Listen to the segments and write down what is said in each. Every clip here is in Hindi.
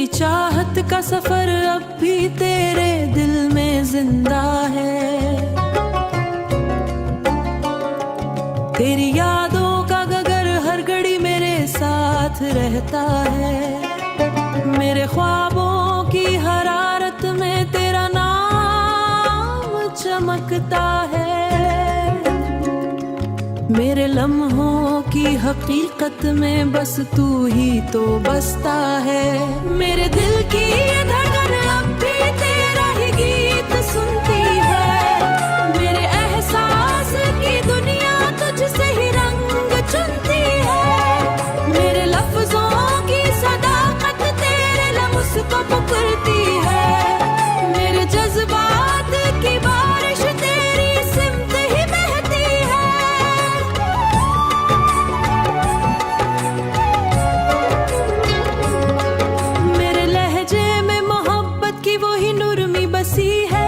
चाहत का सफर अब भी तेरे दिल में जिंदा है। तेरी यादों का गगर हर घड़ी मेरे साथ रहता है। मेरे ख्वाबों की हरारत में तेरा नाम चमकता है। मेरे लम्हों की हकीकत में बस तू ही तो बसता है। मेरे दिल की ये धड़कन अब भी तेरा ही गीत सुनती है। मेरे एहसास की दुनिया तुझसे ही रंग चुनती है। मेरे लफ्जों की सदाकत तेरे लफ्ज को पुकारती है। मेरे जज्बात की बारिश तेरी सिमत ही बहती है। मेरे लहजे में मोहब्बत की वही नुरमी बसी है।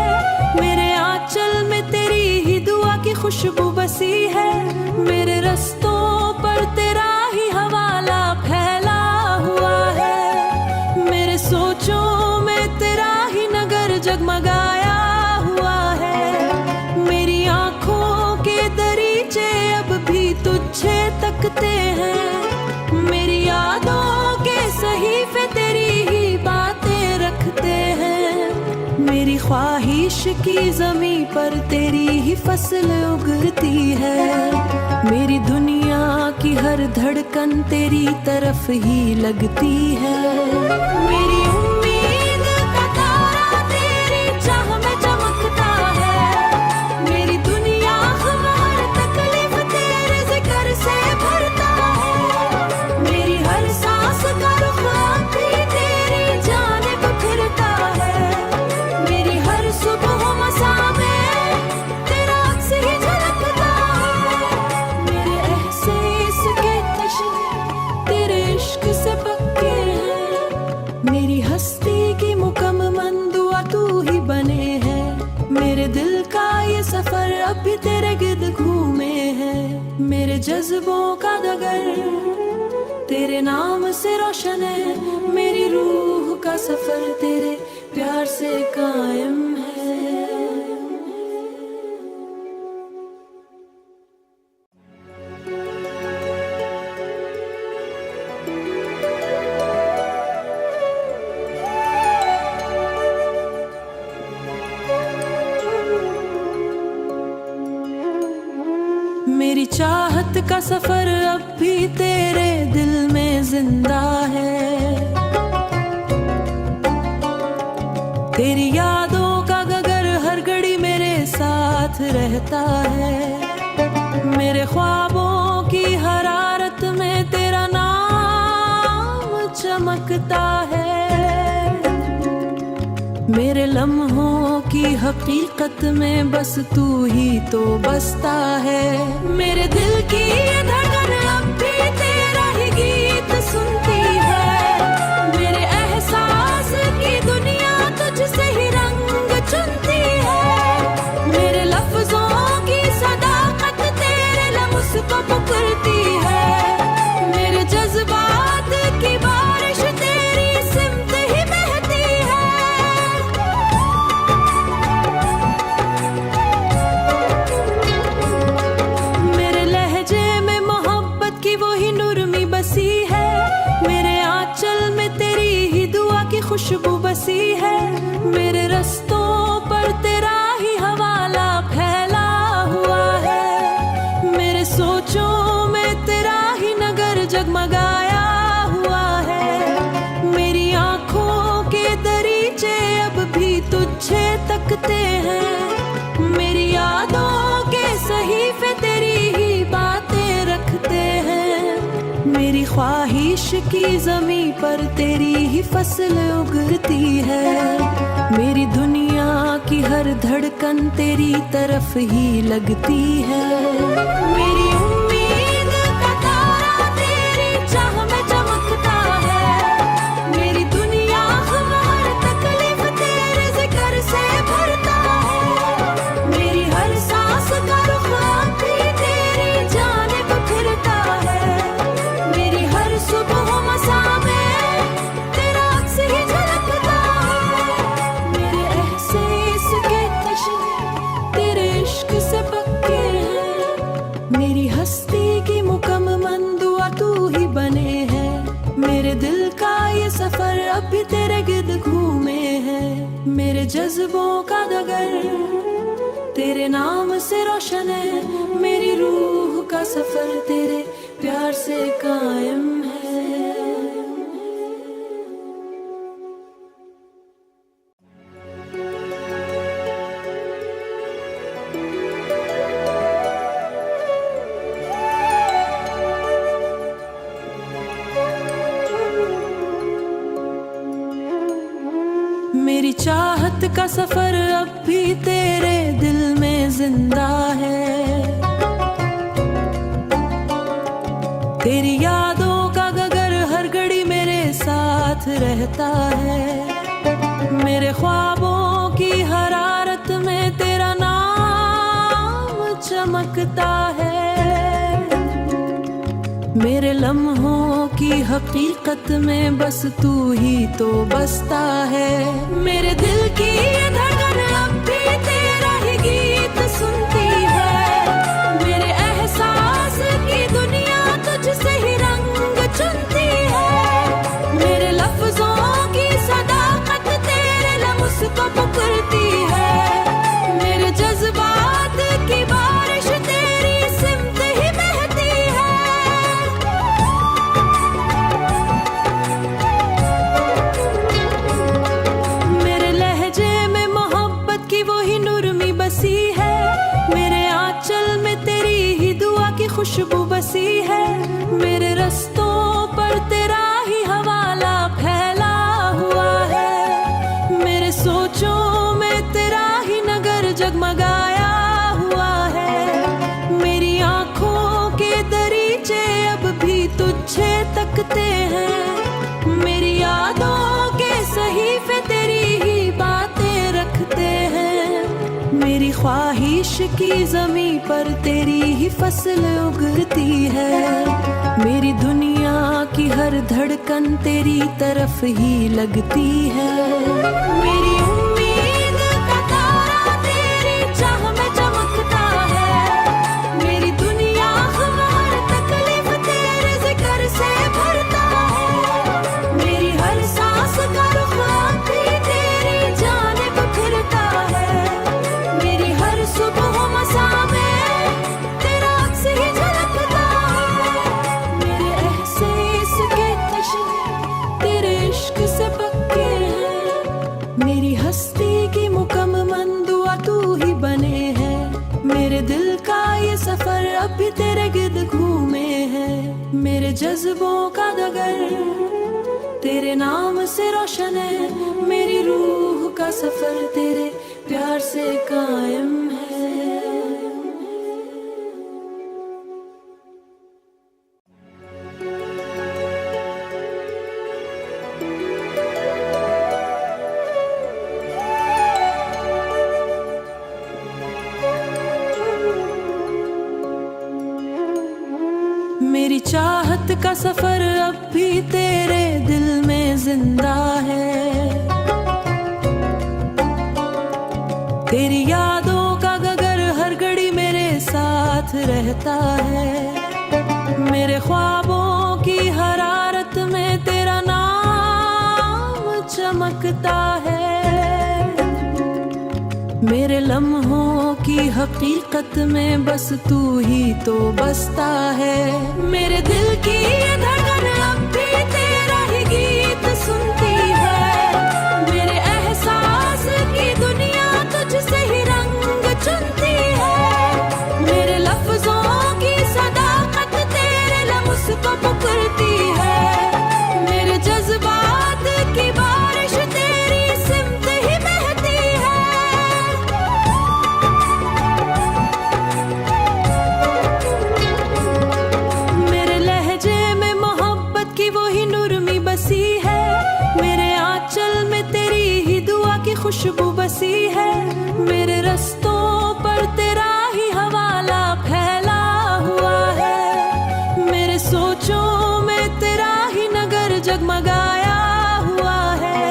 मेरे आंचल में तेरी ही दुआ की खुशबू बसी है। मेरे रस्तों पर तेरा ही हवाला फैला हुआ है। मेरे सोचों में तेरा ही नगर जगमगाया हुआ है। मेरी आंखों के दरीचे अब भी तुझे तकते हैं। मेरी यादों के सहीफे तेरी ही बातें रखते हैं। मेरी ख्वाहिश की जमी पर तेरी ही फसल उगती है। मेरी दुनिया की हर धड़कन तेरी तरफ ही लगती है। मेरी उम्मीद का तारा तेरी चाह में चमकता है। मेरी दुनिया हर तकलीफ तेरे जिक्र से भरता है। मेरी हर सांस का रुख भी तेरी जानिब फिरता है। मेरी हर सुबह मसा में तेरा अक्स ही झलकता है। मेरे एहसास के तशने तेरे इश्क से पक्के हैं। मेरी हस्ती की मुकम्मल दुआ तू ही बने है। मेरे दिल का ये सफर अब भी तेरे गिर्द घूमे है। मेरे जज्बों का डगर तेरे नाम से रोशन है। मेरी रूह का सफर तेरे प्यार से कायम है। मेरी चाहत का सफर अब भी तेरे दिल में जिंदा है। तेरी यादों का गगर हर घड़ी मेरे साथ रहता है। मेरे ख्वाबों की हरारत में तेरा नाम चमकता है। मेरे लम्हों की हकीकत में बस तू ही तो बसता है। मेरे दिल की ये धड़कन अब भी तेरा ही गीत सुनती है। मेरे एहसास की दुनिया तुझसे ही रंग चुनती है। मेरे लफ्जों की सदाकत तेरे लफ्ज को पुकारती है। मेरे जज्बात की बारिश तेरी सिमत ही बहती है। मेरे लहजे में मोहब्बत की वही नुरमी बसी है। मेरे आंचल में तेरी ही दुआ की खुशबू बसी है। मेरे रस्तों पर तेरा ही हवाला फैला हुआ है। मेरे सोचों में तेरा ही नगर जगमगाया हुआ है। मेरी आंखों के दरीचे अब भी तुझे तकते हैं। मेरी यादों के सहीफे तेरी ही बातें रखते हैं। मेरी ख्वाहिश की जमी पर तेरी ही फसल उगती है। मेरी दुनिया की हर धड़कन तेरी तरफ ही लगती है। मेरी उम्मीद का तारा तेरी चाह में चमकता है। मेरी दुनिया हर तकलीफ तेरे जिक्र से भरता है। मेरी हर सांस का रुख भी तेरी जानिब फिरता है। मेरी हर सुबह मसा में तेरा अक्स ही भी तेरे गिर्द घूमे हैं। मेरे जज्बों का डगर तेरे नाम से रोशन है। मेरी रूह का सफर तेरे प्यार से कायम है। मेरी चाहत का सफर अब भी तेरे दिल में जिंदा है। तेरी यादों का गगर हर घड़ी मेरे साथ रहता है। मेरे ख्वाबों की हरारत में तेरा नाम चमकता है। मेरे लम्हों की हकीकत में बस तू ही तो बसता है। मेरे दिल की ये धड़कन अब भी तेरा ही गीत सुनती है। मेरे एहसास की दुनिया तुझसे ही रंग चुनती है। मेरे लफ्जों की सदाकत तेरे लम्स को पुकारती है। मेरे जज्बात की बारिश तेरी सिमत ही बहती है। मेरे लहजे में मोहब्बत की वही नुरमी बसी है। मेरे आंचल में तेरी ही दुआ की खुशबू बसी है। मेरे रस्तों पर तेरा ही हवाला फैला हुआ है। मेरे सोचों में तेरा ही नगर जगमगाया हुआ है। मेरी आंखों के दरीचे अब भी तुझे तकते हैं। मेरी यादों के सहीफे तेरी ही बातें रखते हैं। मेरी ख्वाहिश की जमीन पर तेरी ही फसल उगती है। मेरी दुनिया की हर धड़कन तेरी तरफ ही लगती है। मेरी उम्मीद का तारा तेरी चाह में चमकता है। मेरी दुनिया हर तकलीफ तेरे जिक्र से भरता है। मेरी हर सांस का रुख भी तेरी जानिब फिरता है। मेरी हर सुबह मसा में तेरा अक्स ही झलकता है। मेरे एहसास के तशने तेरे इश्क से पक्के हैं। मेरी हस्ती की मुकम्मल दुआ तू ही बने है। मेरे दिल का ये सफर अब भी तेरे गिर्द घूमे हैं। मेरे जज्बों का डगर तेरे नाम से रोशन है। मेरी रूह का सफर तेरे प्यार से कायम है। मेरी चाहत का सफर अब भी तेरे दिल में जिंदा है। तेरी यादों का गगर हर घड़ी मेरे साथ रहता है। मेरे ख्वाबों की हरारत में तेरा नाम चमकता है। मेरे लम्हों की हकीकत में बस तू ही तो बसता है। मेरे दिल की ये धड़कन अब भी तेरा ही गीत सुनती है। मेरे एहसास की दुनिया तुझसे ही रंग चुनती है। मेरे लफ्जों की सदाकत तेरे लम्स को पुकारती है। मेरे जज्बात की बारिश तेरी सिमत ही बहती है। मेरे लहजे में मोहब्बत की वही नुरमी बसी है। मेरे आंचल में तेरी ही दुआ की खुशबू बसी है। मेरे रस्तों पर तेरा ही हवाला फैला हुआ है। मेरे सोचों में तेरा ही नगर जगमगाया हुआ है।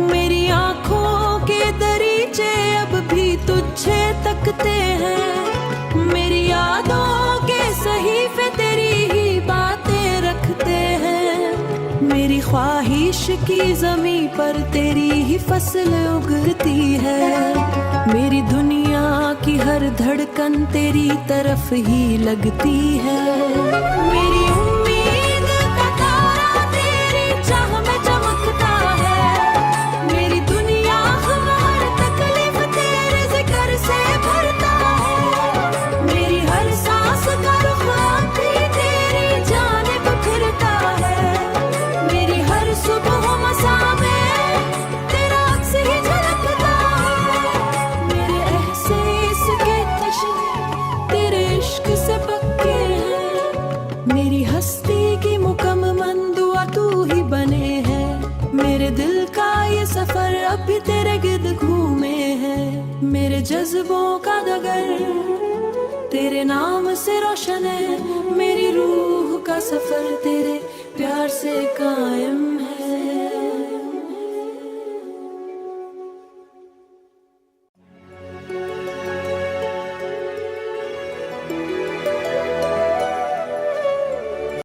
मेरी आंखों के दरीचे अब भी तुझे तकते हैं। मेरी यादों के सहीफे तेरी ही बातें रखते हैं। मेरी ख्वाहिश इश्क की ज़मीं पर तेरी ही फसल उगती है। मेरी दुनिया की हर धड़कन तेरी तरफ ही लगती है। मेरी उम्मीद का तारा तेरी चाह में चमकता है। मेरी दुनिया हर तकलीफ तेरे जिक्र से भरता है। मेरी हर सांस का रुख भी तेरी जानिब फिरता है। मेरी हर सुबह मसा में तेरा अक्स ही झलकता है। मेरे एहसास के तशने तेरे इश्क से पक्के हैं। मेरी हस्ती की मुकम्मल दुआ तू ही बने है। मेरे दिल का ये सफर अब भी तेरे गिर्द घूमे है। मेरे जज्बों का डगर तेरे नाम से रोशन है। मेरी रूह का सफर तेरे प्यार से कायम है।